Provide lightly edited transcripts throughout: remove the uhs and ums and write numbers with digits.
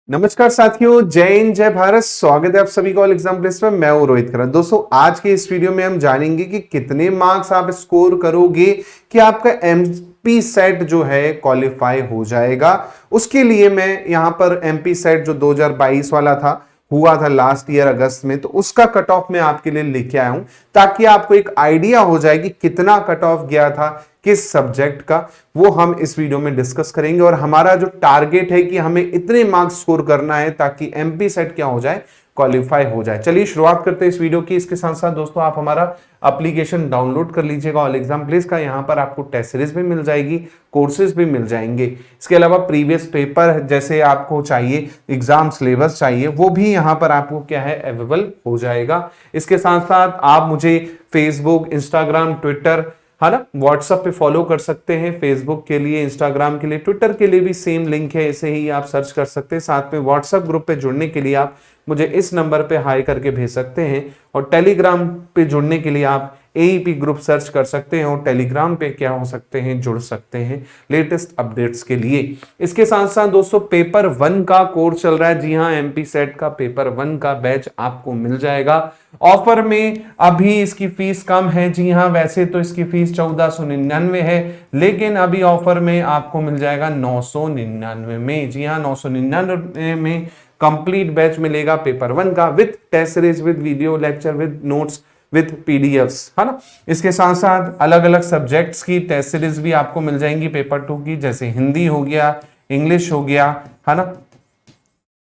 नमस्कार साथियों, जय हिंद जय भारत। स्वागत है आप सभी को ऑल एग्जाम प्लेस में। मैं हूं रोहित खन्ना। दोस्तों, आज के इस वीडियो में हम जानेंगे कि कितने मार्क्स आप स्कोर करोगे कि आपका एमपी सेट जो है क्वालिफाई हो जाएगा। उसके लिए मैं यहां पर एमपी सेट जो 2022 वाला था, हुआ था लास्ट ईयर अगस्त में, तो उसका कट ऑफ मैं आपके लिए लेके आया हूं ताकि आपको एक आइडिया हो जाए कि कितना कट ऑफ गया था किस सब्जेक्ट का। वो हम इस वीडियो में डिस्कस करेंगे और हमारा जो टारगेट है कि हमें इतने मार्क्स स्कोर करना है ताकि एमपी सेट क्या हो जाए, क्वालिफाई हो जाए। चलिए शुरुआत करते हैं इस वीडियो की। इसके साथ साथ दोस्तों, आप हमारा एप्लीकेशन डाउनलोड कर लीजिएगा ऑल एग्जाम प्लेस का। यहाँ पर आपको टेस्ट सीरीज भी मिल जाएगी, कोर्सेज भी मिल जाएंगे। इसके अलावा प्रीवियस पेपर जैसे आपको चाहिए, एग्जाम सिलेबस चाहिए, वो भी यहाँ पर आपको क्या है अवेलेबल हो जाएगा। इसके साथ साथ आप मुझे फेसबुक, इंस्टाग्राम, ट्विटर, है ना, व्हाट्सएप पे फॉलो कर सकते हैं। फेसबुक के लिए, इंस्टाग्राम के लिए, ट्विटर के लिए भी सेम लिंक है, ऐसे ही आप सर्च कर सकते हैं। साथ में व्हाट्सएप ग्रुप पे जुड़ने के लिए आप मुझे इस नंबर पे हाई करके भेज सकते हैं और टेलीग्राम पे जुड़ने के लिए आप एईपी ग्रुप सर्च कर सकते हैं और टेलीग्राम पे क्या हो सकते हैं, जुड़ सकते हैं लेटेस्ट अपडेट्स के लिए। इसके साथ साथ दोस्तों, पेपर 1 का कोर्स चल रहा है। जी हाँ, एमपी सेट का पेपर 1 का बैच आपको मिल जाएगा ऑफर में। अभी इसकी फीस कम है। जी हाँ, वैसे तो इसकी फीस 1499 है, लेकिन अभी ऑफर में आपको मिल जाएगा 999 में। जी हाँ, 999 में कंप्लीट बैच मिलेगा पेपर 1 का, with test series, with video lecture, with notes, with PDFs, है ना। इसके साथ साथ अलग अलग सब्जेक्ट्स की टेस्ट सीरीज भी आपको मिल जाएंगी पेपर 2 की, जैसे हिंदी हो गया, इंग्लिश हो गया, है ना।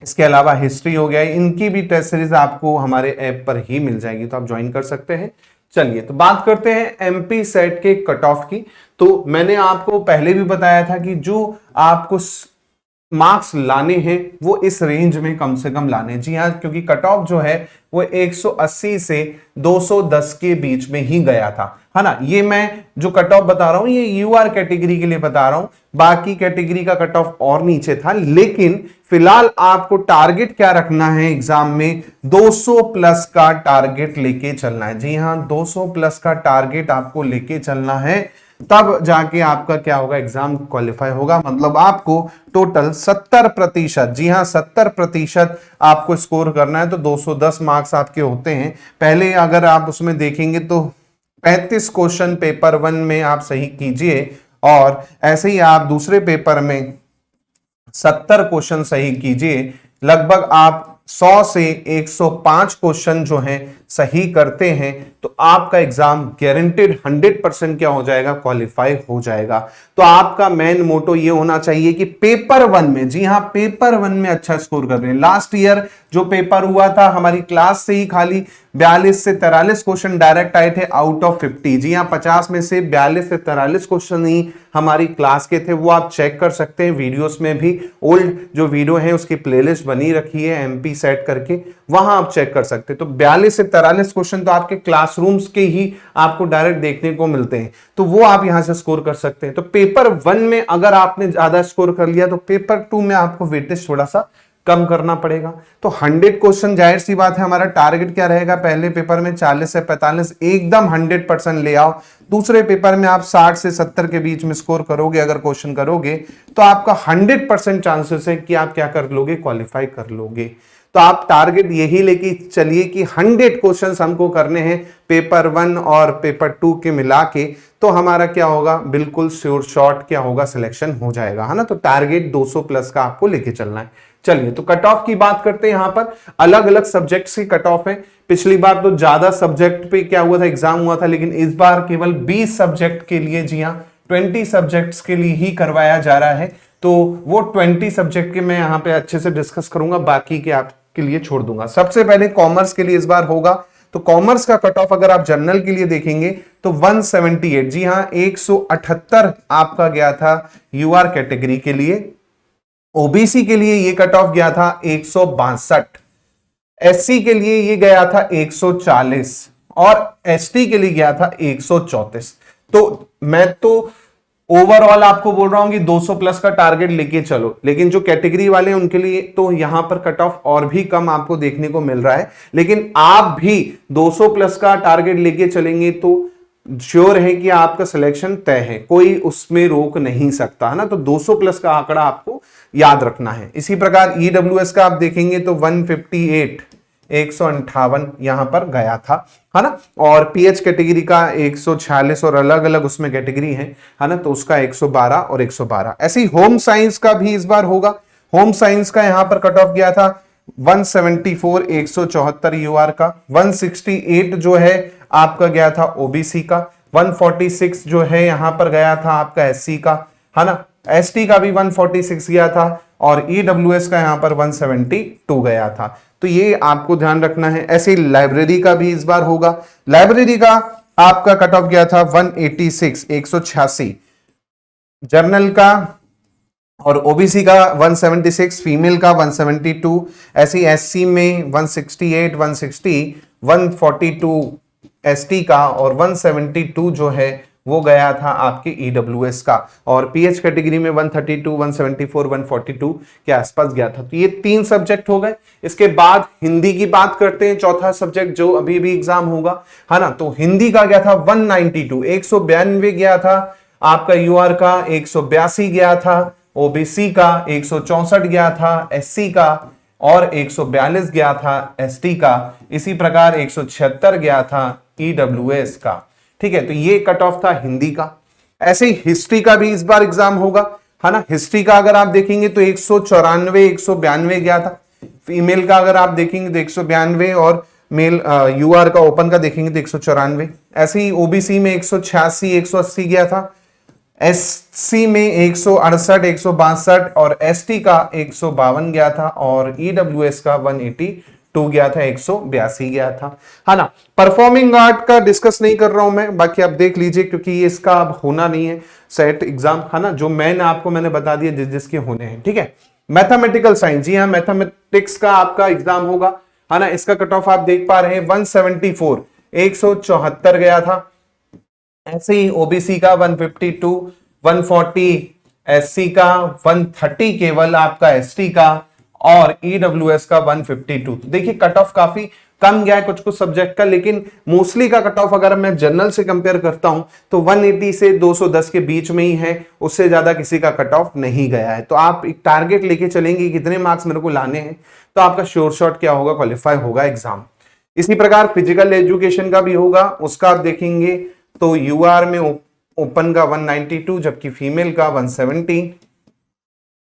इसके अलावा हिस्ट्री हो गया। इनकी भी टेस्ट सीरीज आपको हमारे ऐप पर ही मिल जाएगी, तो आप ज्वाइन कर सकते हैं। चलिए तो बात करते हैं एमपी सेट के कट ऑफ की। तो मैंने आपको पहले भी बताया था कि जो आपको मार्क्स लाने हैं वो इस रेंज में कम से कम लाने। जी हाँ, क्योंकि कट ऑफ जो है वो 180 से 210 के बीच में ही गया था, है ना। ये मैं जो कट ऑफ बता रहा हूं ये यूआर कैटेगरी के लिए बता रहा हूं, बाकी कैटेगरी का कट ऑफ और नीचे था। लेकिन फिलहाल आपको टारगेट क्या रखना है एग्जाम में, 200 प्लस का टारगेट लेके चलना है। जी हाँ, 200 प्लस का टारगेट आपको लेके चलना है, तब जाके आपका क्या होगा, एग्जाम क्वालिफाई होगा। मतलब आपको टोटल 70%, जी हाँ 70% आपको स्कोर करना है। तो 210 मार्क्स आपके होते हैं। पहले अगर आप उसमें देखेंगे तो 35 क्वेश्चन पेपर 1 में आप सही कीजिए और ऐसे ही आप दूसरे पेपर में 70 क्वेश्चन सही कीजिए। लगभग आप 100 से 105 क्वेश्चन जो हैं सही करते हैं तो आपका एग्जाम गारंटेड 100% क्या हो जाएगा, क्वालिफाई हो जाएगा। तो आपका मेन मोटो ये होना चाहिए कि पेपर 1 में, जी हाँ पेपर 1 में अच्छा स्कोर कर रहे हैं। लास्ट ईयर जो पेपर हुआ था हमारी क्लास से ही खाली 42 से 43 क्वेश्चन डायरेक्ट आए थे आउट ऑफ 50। जी हाँ, 50 में से 42 से 43 क्वेश्चन ही हमारी क्लास के थे। वो आप चेक कर सकते हैं वीडियोस में भी। ओल्ड जो वीडियो है उसकी प्लेलिस्ट बनी रखी है एमपी सेट करके, वहां आप चेक कर सकते हैं। तो 42 से 43 क्वेश्चन तो आपके क्लासरूम्स के ही आपको डायरेक्ट देखने को मिलते हैं, तो वो आप यहां से स्कोर कर सकते हैं। तो पेपर 1 में अगर आपने ज्यादा स्कोर कर लिया तो पेपर 2 में आपको वेटेज थोड़ा सा कम करना पड़ेगा। तो 100 क्वेश्चन, जाहिर सी बात है हमारा टारगेट क्या रहेगा, पहले पेपर में 40 से 45 एकदम 100% ले आओ। दूसरे पेपर में आप 60 से 70 के बीच में स्कोर करोगे, अगर क्वेश्चन करोगे तो आपका 100% चांसेस है कि आप क्या कर लोगे, क्वालिफाई कर लोगे। तो आप टारगेट यही लेके चलिए कि 100 क्वेश्चंस हमको करने हैं पेपर 1 और पेपर 2 के मिला के, तो हमारा क्या होगा, बिल्कुल श्योर शॉट क्या होगा, सिलेक्शन हो जाएगा, है ना। तो टारगेट 200 प्लस का आपको लेके चलना है। चलिए तो कट ऑफ की बात करते हैं। यहां पर अलग अलग सब्जेक्ट्स की कट ऑफ है। पिछली बार तो ज्यादा सब्जेक्ट पे क्या हुआ था, एग्जाम हुआ था, लेकिन इस बार केवल 20 सब्जेक्ट के लिए, जी हाँ 20 सब्जेक्ट्स के लिए ही करवाया जा रहा है। तो वो 20 सब्जेक्ट के मैं यहाँ पे अच्छे से डिस्कस करूंगा, बाकी के आपके लिए छोड़ दूंगा। सबसे पहले कॉमर्स के लिए इस बार होगा। तो कॉमर्स का कट ऑफ अगर आप जनरल के लिए देखेंगे तो 178, जी हाँ 178 आपका गया था यूआर कैटेगरी के लिए। ओबीसी के लिए ये कट ऑफ गया था 162, एससी के लिए ये गया था 140 और एसटी के लिए गया था 134। तो मैं तो ओवरऑल आपको बोल रहा हूं कि 200 प्लस का टारगेट लेके चलो, लेकिन जो कैटेगरी वाले हैं उनके लिए तो यहां पर कट ऑफ और भी कम आपको देखने को मिल रहा है। लेकिन आप भी 200 प्लस का टारगेट लेके चलेंगे तो श्योर है कि आपका सिलेक्शन तय है, कोई उसमें रोक नहीं सकता, है ना। तो 200 प्लस का आंकड़ा आपको याद रखना है। इसी प्रकार ईडब्ल्यूएस का आप देखेंगे तो 158 158 यहां पर गया था, है ना। और पीएच कैटेगरी का 146 और अलग अलग उसमें कैटेगरी है ना, तो उसका 112 और 112। ऐसे ही होम साइंस का भी इस बार होगा। होम साइंस का यहां पर कट ऑफ गया था 174 174 यूआर का। 168 जो है आपका गया था ओबीसी का। 146 जो है यहां पर गया था आपका एससी का, है ना। एसटी का भी 146 गया था और ईडब्ल्यूएस का यहां पर 172 गया था। तो ये आपको ध्यान रखना है। ऐसे लाइब्रेरी का भी इस बार होगा। लाइब्रेरी का आपका कट ऑफ गया था 186 186 जर्नल का, और ओबीसी का 176, फीमेल का 172, ऐसी एससी में 168 160 142 एसटी का, और 172 जो है वो गया था आपके ईडब्ल्यूएस का। और पीएच कैटेगरी में 132 174 142 के आसपास गया था। तो ये 3 सब्जेक्ट हो गए। इसके बाद हिंदी की बात करते हैं, चौथा सब्जेक्ट जो अभी भी एग्जाम होगा, है ना। तो हिंदी का गया था 192 192 गया था आपका, यूआर का 182 गया था, ओबीसी का 164 गया था, एससी का और 142 गया था एसटी का। इसी प्रकार 176 गया था ईडब्ल्यूएस का। ठीक है, तो ये कट ऑफ था हिंदी का। ऐसे ही हिस्ट्री का भी इस बार एग्जाम होगा, है ना। हिस्ट्री का अगर आप देखेंगे तो 194 192 गया था। फीमेल का अगर आप देखेंगे तो 192 और मेल यूआर का ओपन का देखेंगे तो 194। ऐसे ही ओबीसी में 186 180 गया था, एससी में 168 162 और एसटी का 152 गया था, और ईडब्ल्यूएस का 182 गया था, 182 गया था, है ना। परफॉर्मिंग आर्ट का डिस्कस नहीं कर रहा हूं मैं, बाकी आप देख लीजिए क्योंकि ये इसका अब होना नहीं है सेट एग्जाम, है ना। जो मैंने बता दिया जिसके होने हैं, ठीक है। मैथमेटिकल साइंस, जी हाँ, मैथमेटिक्स का आपका एग्जाम होगा, है ना। इसका कट ऑफ आप देख पा रहे हैं 174 174 गया था। ऐसे ही ओबीसी का 152 140, एससी का 130 केवल आपका एसटी का, और ईडब्ल्यूएस का 152। देखिए कट ऑफ काफी कम गया है कुछ कुछ सब्जेक्ट का, लेकिन मोस्टली का कट ऑफ अगर मैं जनरल से कंपेयर करता हूं तो 180 से 210 के बीच में ही है, उससे ज्यादा किसी का कट ऑफ नहीं गया है। तो आप एक टारगेट लेके चलेंगे कितने मार्क्स मेरे को लाने हैं, तो आपका श्योर शॉट क्या होगा, क्वालिफाई होगा एग्जाम। इसी प्रकार फिजिकल एजुकेशन का भी होगा, उसका आप देखेंगे तो यूआर में ओपन का 192 जबकि फीमेल का 170,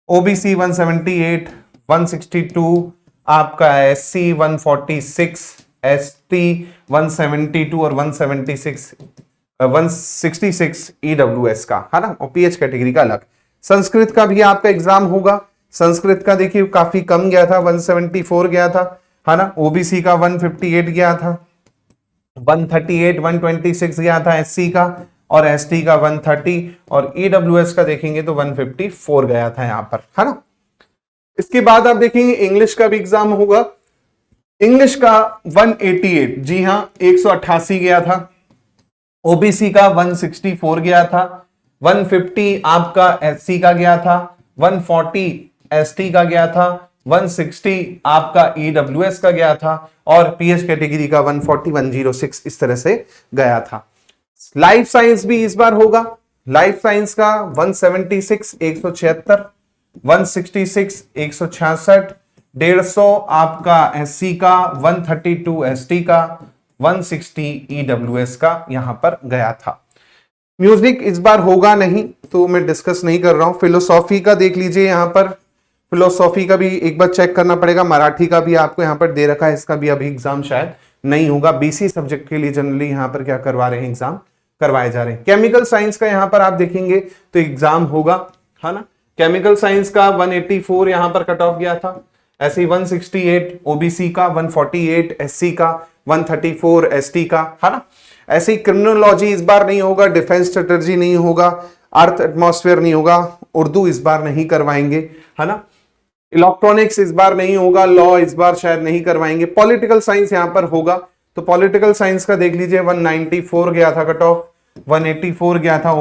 ओबीसी 178 162 आपका, एससी 146, एसटी 172 और 166 ईडब्ल्यूएस का, है ना। और पीएच कैटेगरी का अलग। संस्कृत का भी आपका एग्जाम होगा। संस्कृत का देखिए काफी कम गया था, 174 गया था, है ना। ओबीसी का 158 गया था, 138 126 गया था एससी का, और एसटी का 130, और ईडब्ल्यूएस का देखेंगे तो 154 गया था यहां पर, है ना। इसके बाद आप देखेंगे इंग्लिश का भी एग्जाम होगा। इंग्लिश का 188, जी हां, 188 गया था। ओबीसी का 164 गया था, 150 आपका एससी का गया था, 140 एसटी का गया था, 160 आपका ईडब्ल्यूएस का गया था, और पीएच कैटेगरी का 140 106 इस तरह से गया था। लाइफ साइंस भी इस बार होगा। लाइफ साइंस का 176 176, 166 166, 150 आपका एससी का, 132 एसटी का, 160 ईडब्ल्यूएस का यहां पर गया था। म्यूजिक इस बार होगा नहीं तो मैं डिस्कस नहीं कर रहा हूं। फिलोसॉफी का देख लीजिए, यहां पर फिलोसॉफी का भी एक बार चेक करना पड़ेगा। मराठी का भी आपको यहां पर दे रखा है, इसका भी अभी एग्जाम शायद नहीं होगा। बीसी सब्जेक्ट के लिए जनरली यहां पर क्या करवा रहे हैं, एग्जाम करवाए जा रहे हैं। केमिकल साइंस का यहां पर आप देखेंगे तो एग्जाम होगा, है ना। केमिकल साइंस का 184 यहां पर कट ऑफ गया था। ऐसे ही 168 ओबीसी का, 148 एससी का, 134 एसटी का, है ना। ऐसे ही क्रिमिनोलॉजी इस बार नहीं होगा, डिफेंस स्ट्रेटजी नहीं होगा, अर्थ एटमॉस्फेयर नहीं होगा, उर्दू इस बार नहीं करवाएंगे, है ना। इलेक्ट्रॉनिक्स इस बार नहीं होगा, लॉ इस बार शायद नहीं करवाएंगे। पॉलिटिकल साइंस यहां पर होगा, तो पॉलिटिकल साइंस का देख लीजिए 194 गया था कट ऑफ, 184 गया था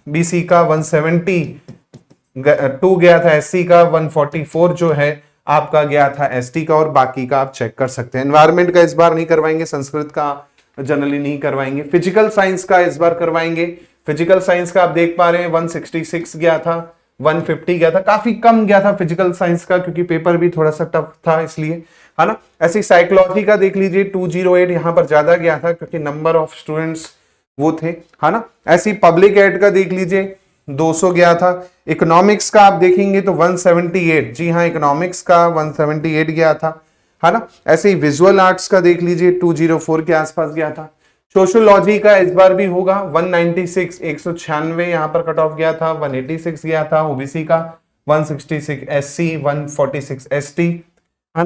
बीसी का, 172 गया था एससी का, 144 जो है आपका गया था एसटी का, और बाकी का आप चेक कर सकते हैं। एनवायरमेंट का इस बार नहीं करवाएंगे, संस्कृत का जनरली नहीं करवाएंगे। फिजिकल साइंस का इस बार करवाएंगे। फिजिकल साइंस का आप देख पा रहे हैं 166 गया था, 150 गया था, काफी कम गया था फिजिकल साइंस का क्योंकि पेपर भी थोड़ा सा टफ था इसलिए, है ना। ऐसे साइकोलॉजी का देख लीजिए 208 यहां पर ज्यादा गया था क्योंकि नंबर ऑफ स्टूडेंट्स वो थे, है ना। ऐसी पब्लिक एड का देख लीजिए 200 गया था। इकोनॉमिक्स का आप देखेंगे तो 178, जी हाँ इकोनॉमिक्स का 178 गया था, है ना। ऐसे ही विजुअल आर्ट्स का देख लीजिए 204 के आसपास गया था। सोशियोलॉजी का इस बार भी होगा 196, 196 यहां पर कट ऑफ गया था, 186 गया था। ओबीसी का 166, एससी 146, एसटी, है ना।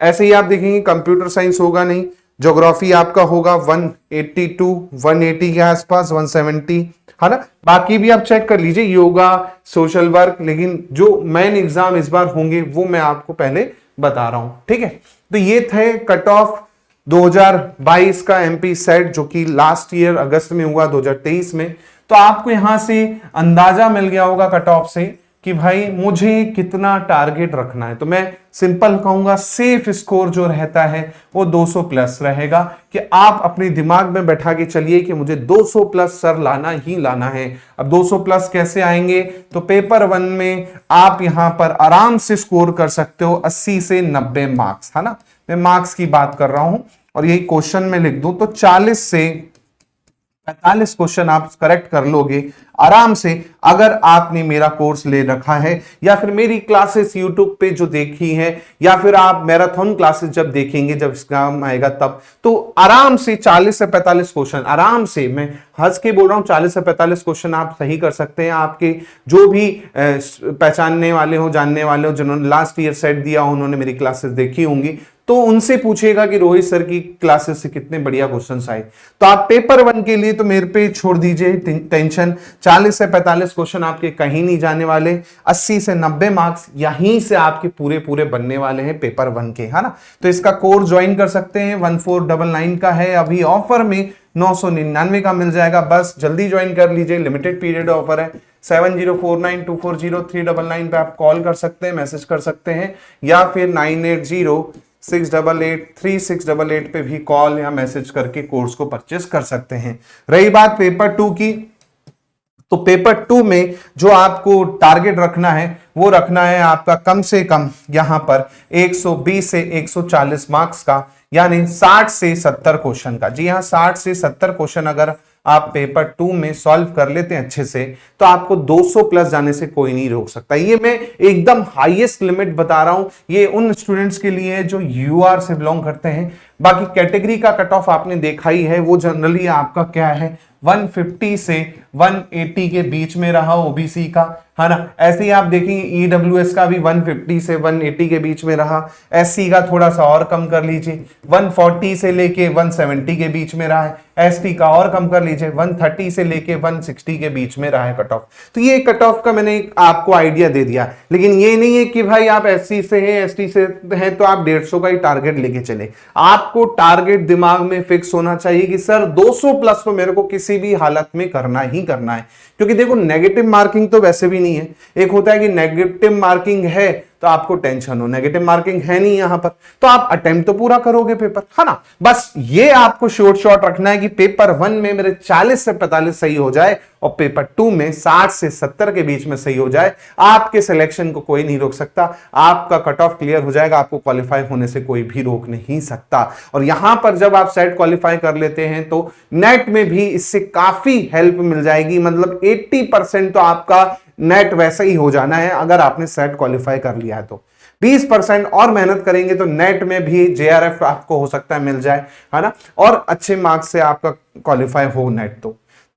ऐसे ही आप देखेंगे कंप्यूटर साइंस होगा नहीं। ज्योग्राफी आपका होगा 182, 180 के आसपास, 170, है ना। बाकी भी आप चेक कर लीजिए, योगा, सोशल वर्क, लेकिन जो मेन एग्जाम इस बार होंगे वो मैं आपको पहले बता रहा हूं, ठीक है। तो ये थे कट ऑफ 2022 का एमपी सेट जो कि लास्ट ईयर अगस्त में हुआ 2023 में। तो आपको यहां से अंदाजा मिल गया होगा कट ऑफ से कि भाई मुझे कितना टारगेट रखना है। तो मैं सिंपल कहूंगा सेफ स्कोर जो रहता है वो 200 प्लस रहेगा, कि आप अपने दिमाग में बैठा के चलिए कि मुझे 200 प्लस सर लाना ही लाना है। अब 200 प्लस कैसे आएंगे, तो पेपर 1 में आप यहां पर आराम से स्कोर कर सकते हो 80 से 90 मार्क्स, है ना। मैं मार्क्स की बात कर रहा हूं और यही क्वेश्चन में लिख दूं तो 40 से 45 क्वेश्चन आप करेक्ट कर लोगे आराम से, अगर आपने मेरा कोर्स ले रखा है या फिर मेरी क्लासेस यूट्यूब पे जो देखी है, या फिर आप मैराथन क्लासेस जब देखेंगे जब एग्जाम आएगा तब, तो आराम से 40 से 45 क्वेश्चन आराम से, मैं हंस के बोल रहा हूं, 40 से 45 क्वेश्चन आप सही कर सकते हैं। आपके जो भी पहचानने वाले हो, जानने वाले हो, जिन्होंने लास्ट ईयर सेट दिया हो, उन्होंने मेरी क्लासेस देखी होंगी, तो उनसे पूछेगा कि रोहित सर की क्लासेस से कितने बढ़िया क्वेश्चंस आए। तो आप पेपर 1 के लिए तो मेरे पे छोड़ दीजिए टेंशन, 40 से 45 क्वेश्चन आपके कहीं नहीं जाने वाले, 80 से 90 मार्क्स यहीं से आपके पूरे पूरे बनने वाले हैं पेपर 1 के, है ना। तो इसका कोर्स ज्वाइन कर सकते हैं, 1499 का है, अभी ऑफर में 999 का मिल जाएगा। बस जल्दी ज्वाइन कर लीजिए, लिमिटेड पीरियड ऑफर है। 7049240399 पे आप कॉल कर सकते हैं, मैसेज कर सकते हैं, या फिर 9806883688 पे भी कॉल या मैसेज करके कोर्स को परचेस कर सकते हैं। रही बात पेपर 2 की, तो पेपर 2 में जो आपको टारगेट रखना है वो रखना है आपका कम से कम यहां पर 120 से 140 मार्क्स का, यानी 60 से 70 क्वेश्चन का। जी हाँ, 60 से 70 क्वेश्चन अगर आप पेपर 2 में सॉल्व कर लेते हैं अच्छे से, तो आपको 200 प्लस जाने से कोई नहीं रोक सकता। ये मैं एकदम हाईएस्ट लिमिट बता रहा हूं, ये उन स्टूडेंट्स के लिए है जो यूआर से बिलोंग करते हैं। बाकी कैटेगरी का कट ऑफ आपने देखा ही है, वो जनरली आपका क्या है 150 से 180 के बीच में रहा ओबीसी का, है ना। ऐसे ही आप देखेंगे ईडब्ल्यूएस का भी 150 से 180 के बीच में रहा, एससी का थोड़ा सा और कम कर लीजिए 140 से लेके 170 के बीच में रहा है, एसटी का और कम कर लीजिए 130 से लेके 160 के बीच में रहा है कट ऑफ। तो ये कट ऑफ का मैंने आपको आइडिया दे दिया, लेकिन ये नहीं है कि भाई आप एससी से हैं, एसटी से हैं तो आप 150 का ही टारगेट लेके चले। आपको टारगेट दिमाग में फिक्स होना चाहिए कि सर 200 प्लस तो मेरे को किसी भी हालत में करना ही करना है। क्योंकि देखो नेगेटिव मार्किंग तो वैसे भी नहीं है, एक होता है कि नेगेटिव मार्किंग है तो आपको टेंशन हो, नेगेटिव मार्किंग है नहीं यहां पर, तो आप अटेम्प्ट तो पूरा करोगे पेपर, है ना। बस ये आपको शॉर्ट रखना है कि पेपर 1 में मेरे 40 से 45 सही हो जाए और पेपर 2 में 60 से 70 के बीच में सही हो जाए। आपके सिलेक्शन को कोई नहीं रोक सकता, आपका कट ऑफ क्लियर हो जाएगा, आपको क्वालिफाई होने से कोई भी रोक नहीं सकता। और यहां पर जब आप सेट क्वालिफाई कर लेते हैं तो नेट में भी इससे काफी हेल्प मिल जाएगी, मतलब 80% तो आपका नेट वैसा ही हो जाना है अगर आपने सेट क्वालिफाई कर लिया है तो। 20% और मेहनत करेंगे तो नेट में भी जेआरएफ आपको हो सकता है मिल जाए, है ना, और अच्छे मार्क्स से आपका क्वालिफाई हो नेट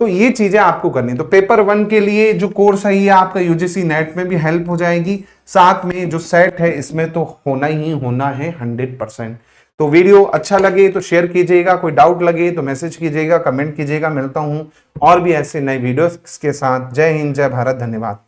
तो ये चीजें आपको करनी। तो पेपर 1 के लिए जो कोर्स है ये आपका यूजीसी नेट में भी हेल्प हो जाएगी, साथ में जो सेट है इसमें तो होना ही होना है 100%। तो वीडियो अच्छा लगे तो शेयर कीजिएगा, कोई डाउट लगे तो मैसेज कीजिएगा, कमेंट कीजिएगा। मिलता हूं और भी ऐसे नए वीडियोस के साथ। जय हिंद, जय भारत, धन्यवाद।